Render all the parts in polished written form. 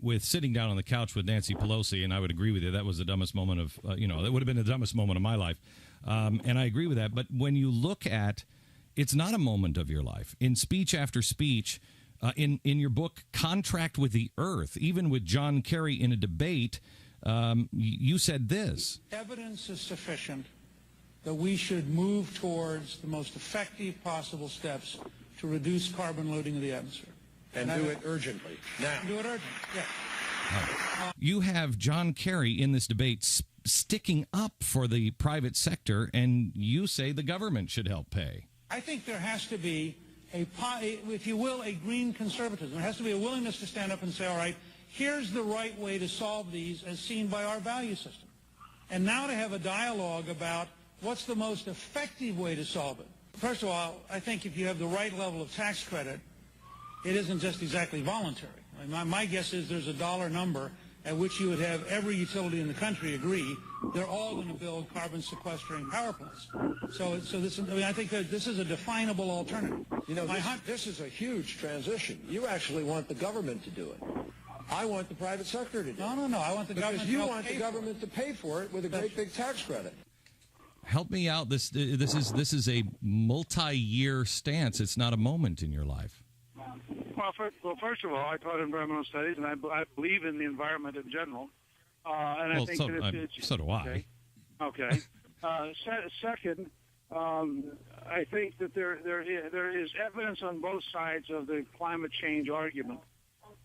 with sitting down on the couch with Nancy Pelosi, and I would agree with you. That was the dumbest moment of, that would have been the dumbest moment of my life. And I agree with that. But when you look at, it's not a moment of your life. In speech after speech, in your book, Contract with the Earth, even with John Kerry in a debate, you said this. Evidence is sufficient that we should move towards the most effective possible steps to reduce carbon loading of the atmosphere. And do it urgently. Now. Do it urgently, yeah. You have John Kerry in this debate sticking up for the private sector, and you say the government should help pay. I think there has to be, if you will, a green conservatism. There has to be a willingness to stand up and say, all right, here's the right way to solve these as seen by our value system. And now to have a dialogue about what's the most effective way to solve it. First of all, I think if you have the right level of tax credit, it isn't just exactly voluntary. I mean, my guess is there's a dollar number at which you would have every utility in the country agree they're all going to build carbon sequestering power plants. So this, I think that this is a definable alternative. This is a huge transition. You actually want the government to do it. I want the private sector to do it. No. I want the government. Because you want the government to pay for it with a great big tax credit. Help me out. This is a multi-year stance. It's not a moment in your life. Well, first of all, I taught environmental studies, and I believe in the environment in general. I think so do I. Okay. Second, I think that there is evidence on both sides of the climate change argument.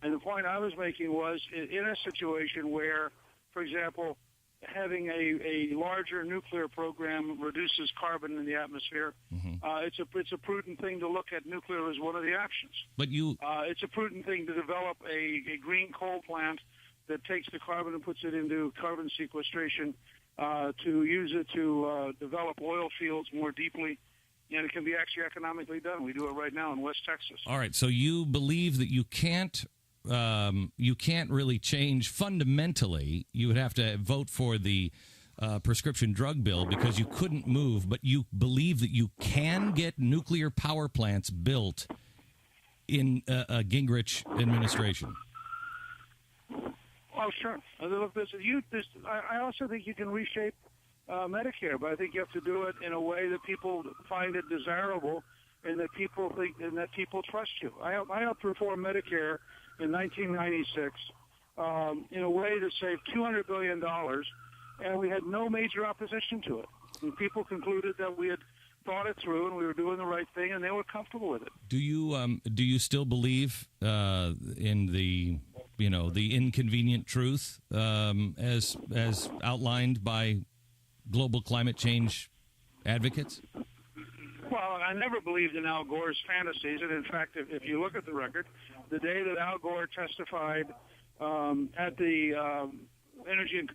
And the point I was making was in a situation where, for example, having a larger nuclear program reduces carbon in the atmosphere. Mm-hmm. It's a prudent thing to look at nuclear as one of the options. But it's a prudent thing to develop a green coal plant that takes the carbon and puts it into carbon sequestration, to use it to develop oil fields more deeply. And it can be actually economically done. We do it right now in West Texas. All right. So you believe that you can't really change fundamentally. You would have to vote for the prescription drug bill because you couldn't move, but you believe that you can get nuclear power plants built in a Gingrich administration. Oh, sure. I also think you can reshape Medicare, but I think you have to do it in a way that people find it desirable and that people think and that people trust you. I helped reform Medicare in 1996 in a way to save $200 billion, and we had no major opposition to it. And people concluded that we had thought it through and we were doing the right thing, and they were comfortable with it. Do you still believe in the inconvenient truth as outlined by global climate change advocates? Well, I never believed in Al Gore's fantasies, and in fact, if you look at the record, the day that Al Gore testified at the Energy and